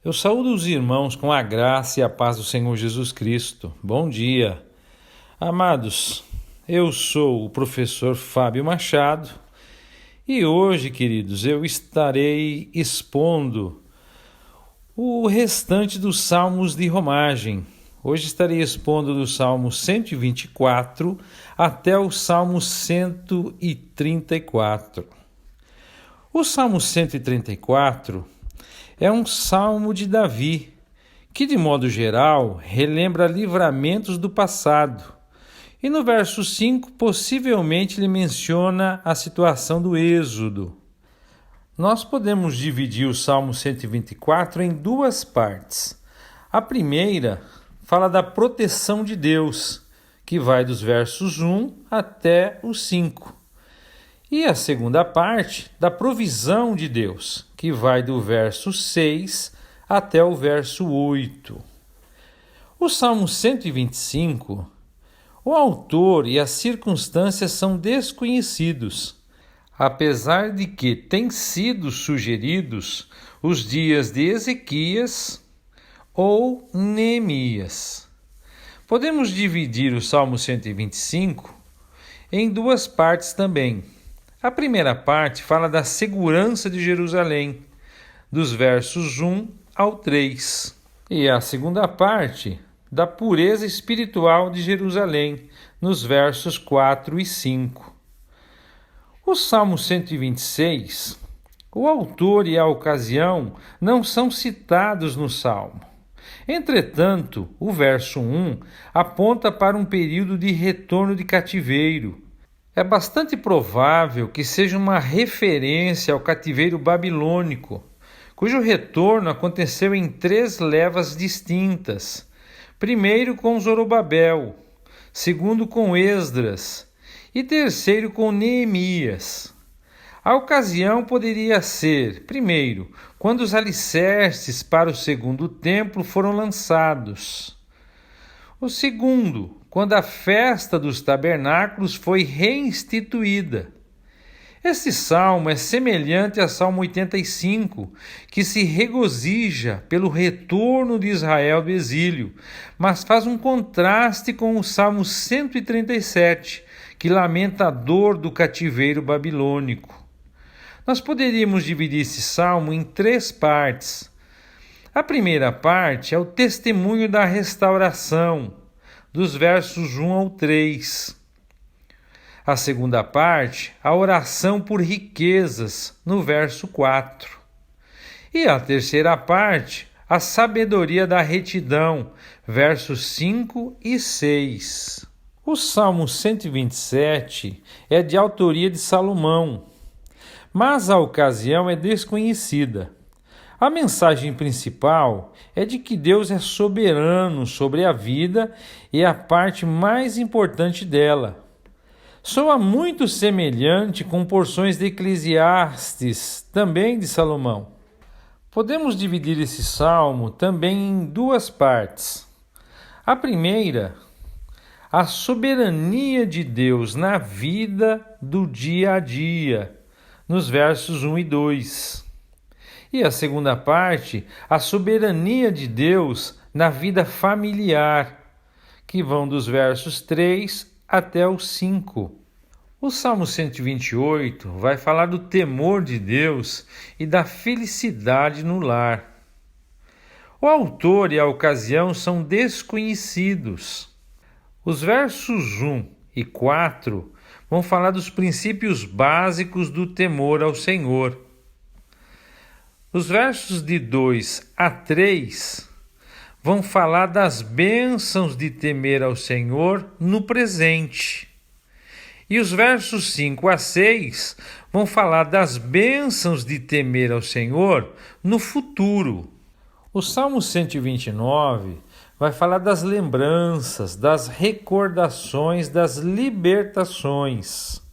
Eu saúdo os irmãos com a graça e a paz do Senhor Jesus Cristo. Bom dia. Amados, eu sou o professor Fábio Machado e hoje, queridos, eu estarei expondo o restante dos salmos de romagem. Hoje estarei expondo do Salmo 124 até o Salmo 134. O Salmo 134 é um salmo de Davi, que de modo geral relembra livramentos do passado. E no verso 5, possivelmente ele menciona a situação do Êxodo. Nós podemos dividir o Salmo 124 em duas partes. A primeira fala da proteção de Deus, que vai dos versos 1 até os 5. E a segunda parte da provisão de Deus, que vai do verso 6 até o verso 8. O Salmo 125, o autor e as circunstâncias são desconhecidos, apesar de que têm sido sugeridos os dias de Ezequias ou Neemias. Podemos dividir o Salmo 125 em duas partes também. A primeira parte fala da segurança de Jerusalém, dos versos 1 ao 3. E a segunda parte, da pureza espiritual de Jerusalém, nos versos 4 e 5. O Salmo 126, o autor e a ocasião não são citados no Salmo. Entretanto, o verso 1 aponta para um período de retorno de cativeiro. É bastante provável que seja uma referência ao cativeiro babilônico, cujo retorno aconteceu em 3 levas distintas. Primeiro com Zorobabel, segundo com Esdras e terceiro com Neemias. A ocasião poderia ser, primeiro, quando os alicerces para o segundo templo foram lançados. O segundo, quando a festa dos tabernáculos foi reinstituída. Este salmo é semelhante ao Salmo 85, que se regozija pelo retorno de Israel do exílio, mas faz um contraste com o Salmo 137, que lamenta a dor do cativeiro babilônico. Nós poderíamos dividir esse salmo em 3 partes. A primeira parte é o testemunho da restauração, dos versos 1 ao 3. A segunda parte, a oração por riquezas, no verso 4. E a terceira parte, a sabedoria da retidão, versos 5 e 6. O Salmo 127 é de autoria de Salomão, mas a ocasião é desconhecida. A mensagem principal é de que Deus é soberano sobre a vida e a parte mais importante dela. Soa muito semelhante com porções de Eclesiastes, também de Salomão. Podemos dividir esse salmo também em 2 partes. A primeira, a soberania de Deus na vida do dia a dia, nos versos 1 e 2. E a segunda parte, a soberania de Deus na vida familiar, que vão dos versos 3 até os 5. O Salmo 128 vai falar do temor de Deus e da felicidade no lar. O autor e a ocasião são desconhecidos. Os versos 1 e 4 vão falar dos princípios básicos do temor ao Senhor. Os versos de 2 a 3 vão falar das bênçãos de temer ao Senhor no presente. E os versos 5 a 6 vão falar das bênçãos de temer ao Senhor no futuro. O Salmo 129 vai falar das lembranças, das recordações, das libertações.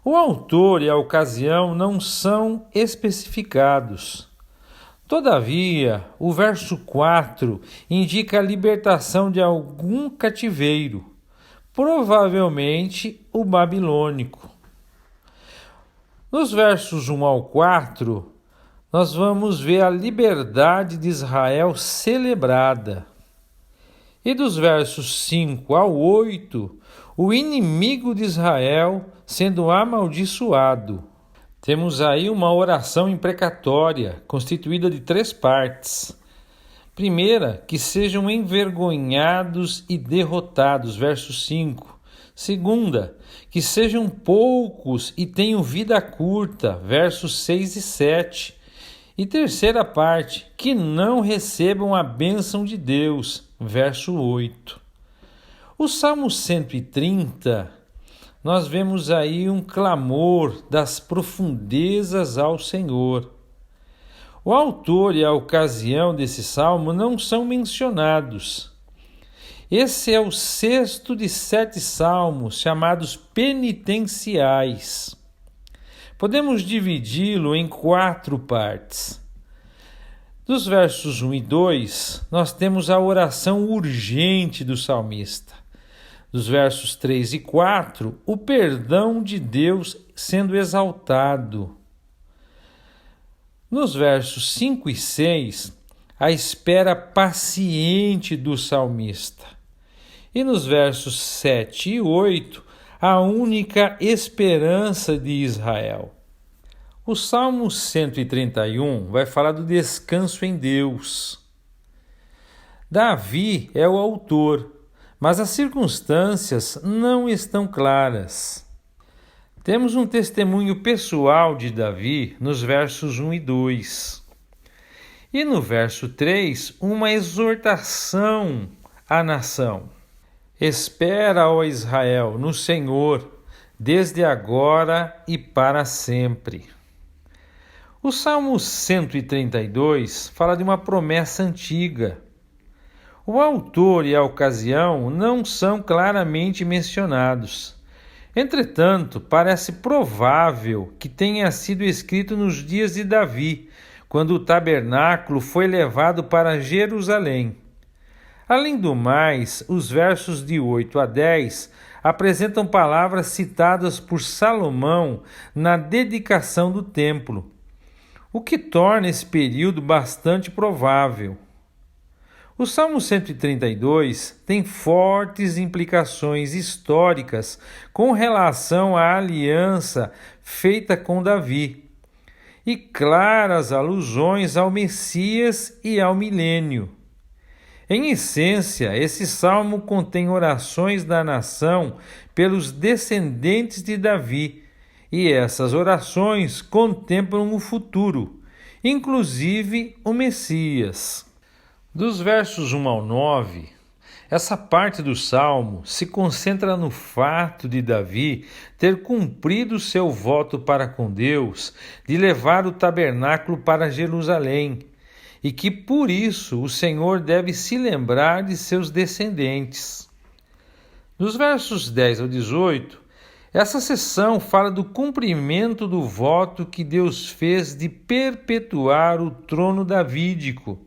O autor e a ocasião não são especificados. Todavia, o verso 4 indica a libertação de algum cativeiro, provavelmente o babilônico. Nos versos 1 ao 4, nós vamos ver a liberdade de Israel celebrada. E dos versos 5 ao 8, o inimigo de Israel sendo amaldiçoado. Temos aí uma oração imprecatória, constituída de 3 partes. Primeira, que sejam envergonhados e derrotados, verso 5. Segunda, que sejam poucos e tenham vida curta, versos 6 e 7. E terceira parte, que não recebam a bênção de Deus, verso 8. O Salmo 130, nós vemos aí um clamor das profundezas ao Senhor. O autor e a ocasião desse salmo não são mencionados. Esse é o 6º de 7 salmos, chamados penitenciais. Podemos dividi-lo em 4 partes. Dos versos 1 e 2, nós temos a oração urgente do salmista. Dos versos 3 e 4, o perdão de Deus sendo exaltado. Nos versos 5 e 6, a espera paciente do salmista. E nos versos 7 e 8, a única esperança de Israel. O Salmo 131 vai falar do descanso em Deus. Davi é o autor, mas as circunstâncias não estão claras. Temos um testemunho pessoal de Davi nos versos 1 e 2. E no verso 3, uma exortação à nação. Espera, ó Israel, no Senhor, desde agora e para sempre. O Salmo 132 fala de uma promessa antiga. O autor e a ocasião não são claramente mencionados. Entretanto, parece provável que tenha sido escrito nos dias de Davi, quando o tabernáculo foi levado para Jerusalém. Além do mais, os versos de 8 a 10 apresentam palavras citadas por Salomão na dedicação do templo, o que torna esse período bastante provável. O Salmo 132 tem fortes implicações históricas com relação à aliança feita com Davi e claras alusões ao Messias e ao milênio. Em essência, esse salmo contém orações da nação pelos descendentes de Davi, e essas orações contemplam o futuro, inclusive o Messias. Dos versos 1 ao 9, essa parte do salmo se concentra no fato de Davi ter cumprido seu voto para com Deus de levar o tabernáculo para Jerusalém, e que por isso o Senhor deve se lembrar de seus descendentes. Dos versos 10 ao 18, essa seção fala do cumprimento do voto que Deus fez de perpetuar o trono davídico,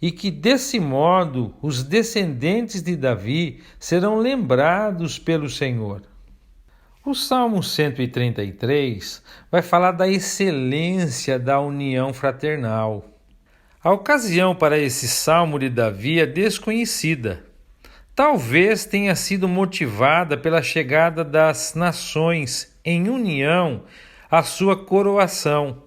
e que desse modo os descendentes de Davi serão lembrados pelo Senhor. O Salmo 133 vai falar da excelência da união fraternal. A ocasião para esse salmo de Davi é desconhecida. Talvez tenha sido motivada pela chegada das nações em união à sua coroação.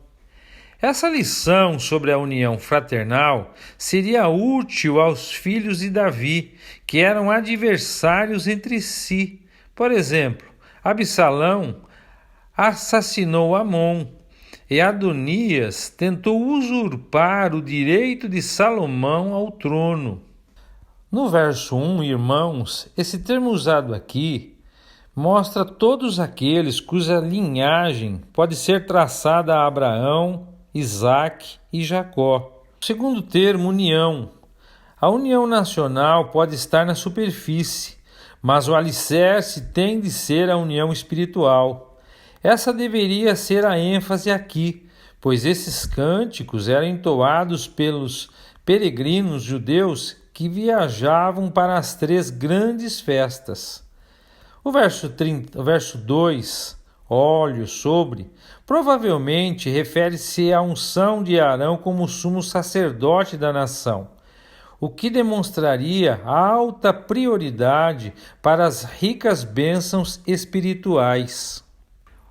Essa lição sobre a união fraternal seria útil aos filhos de Davi, que eram adversários entre si. Por exemplo, Absalão assassinou Amon, e Adonias tentou usurpar o direito de Salomão ao trono. No verso 1, irmãos, esse termo usado aqui mostra todos aqueles cuja linhagem pode ser traçada a Abraão, Isaque e Jacó. O segundo termo, união. A união nacional pode estar na superfície, mas o alicerce tem de ser a união espiritual. Essa deveria ser a ênfase aqui, pois esses cânticos eram entoados pelos peregrinos judeus que viajavam para as 3 grandes festas. O verso 2, óleo sobre, provavelmente refere-se à unção de Arão como sumo sacerdote da nação, o que demonstraria alta prioridade para as ricas bênçãos espirituais.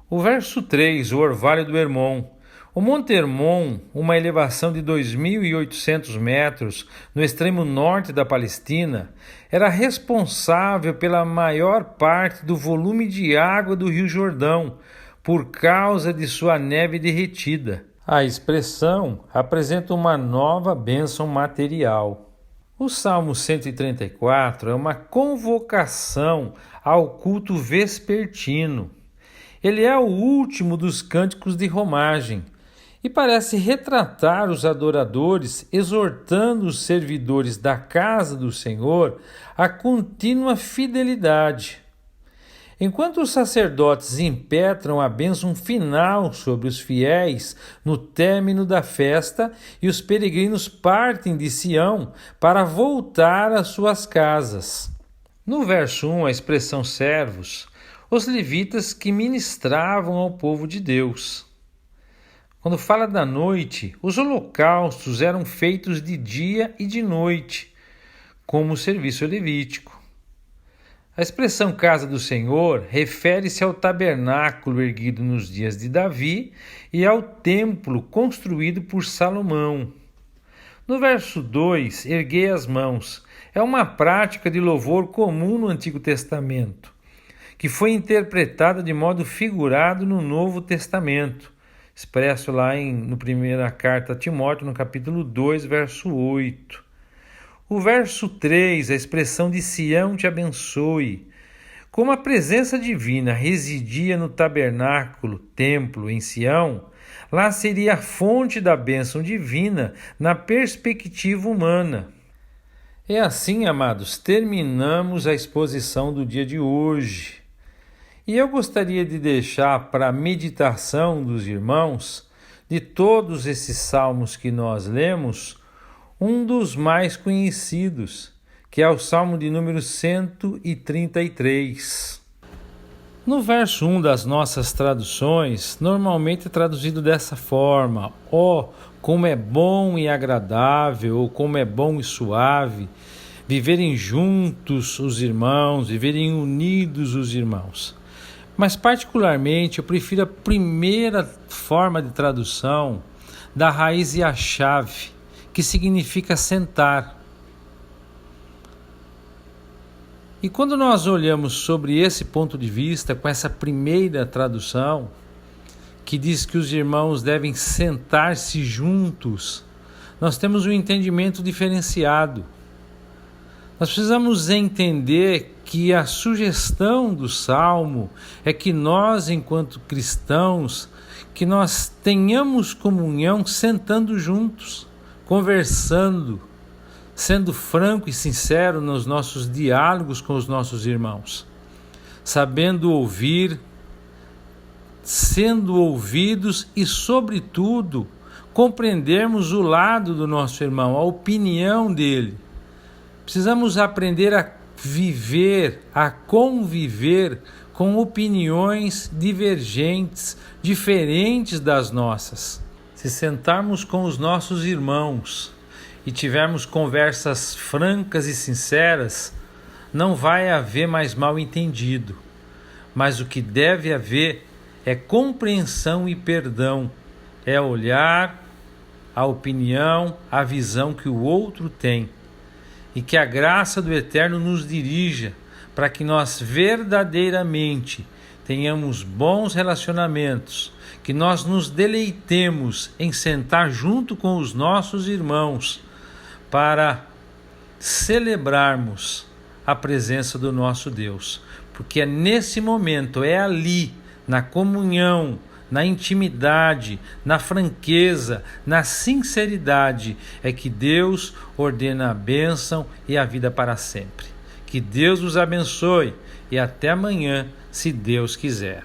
O verso 3, o Orvalho do Hermon. O Monte Hermon, uma elevação de 2.800 metros no extremo norte da Palestina, era responsável pela maior parte do volume de água do Rio Jordão, por causa de sua neve derretida. A expressão apresenta uma nova bênção material. O Salmo 134 é uma convocação ao culto vespertino. Ele é o último dos cânticos de romagem e parece retratar os adoradores, exortando os servidores da casa do Senhor à contínua fidelidade. Enquanto os sacerdotes impetram a bênção final sobre os fiéis no término da festa e os peregrinos partem de Sião para voltar às suas casas. No verso 1, a expressão servos, os levitas que ministravam ao povo de Deus. Quando fala da noite, os holocaustos eram feitos de dia e de noite, como o serviço levítico. A expressão casa do Senhor refere-se ao tabernáculo erguido nos dias de Davi e ao templo construído por Salomão. No verso 2, erguei as mãos, é uma prática de louvor comum no Antigo Testamento, que foi interpretada de modo figurado no Novo Testamento, expresso lá no primeira carta a Timóteo, no capítulo 2, verso 8. O verso 3, a expressão de Sião te abençoe. Como a presença divina residia no tabernáculo, templo em Sião, lá seria a fonte da bênção divina na perspectiva humana. E assim, amados, terminamos a exposição do dia de hoje. E eu gostaria de deixar para a meditação dos irmãos, de todos esses salmos que nós lemos, um dos mais conhecidos, que é o Salmo de número 133. No verso 1 das nossas traduções, normalmente é traduzido dessa forma: ó, como é bom e agradável, ou como é bom e suave, viverem juntos os irmãos, viverem unidos os irmãos. Mas particularmente eu prefiro a primeira forma de tradução da raiz yashav, que significa sentar. E quando nós olhamos sobre esse ponto de vista, com essa primeira tradução, que diz que os irmãos devem sentar-se juntos, nós temos um entendimento diferenciado. Nós precisamos entender que a sugestão do Salmo é que nós, enquanto cristãos, que nós tenhamos comunhão sentando juntos, conversando, sendo franco e sincero nos nossos diálogos com os nossos irmãos, sabendo ouvir, sendo ouvidos e, sobretudo, compreendermos o lado do nosso irmão, a opinião dele. Precisamos aprender a viver, a conviver com opiniões divergentes, diferentes das nossas. Se sentarmos com os nossos irmãos e tivermos conversas francas e sinceras, não vai haver mais mal-entendido. Mas o que deve haver é compreensão e perdão, é olhar a opinião, a visão que o outro tem. E que a graça do Eterno nos dirija para que nós verdadeiramente tenhamos bons relacionamentos, que nós nos deleitemos em sentar junto com os nossos irmãos para celebrarmos a presença do nosso Deus. Porque é nesse momento, é ali, na comunhão, na intimidade, na franqueza, na sinceridade, é que Deus ordena a bênção e a vida para sempre. Que Deus os abençoe e até amanhã, se Deus quiser.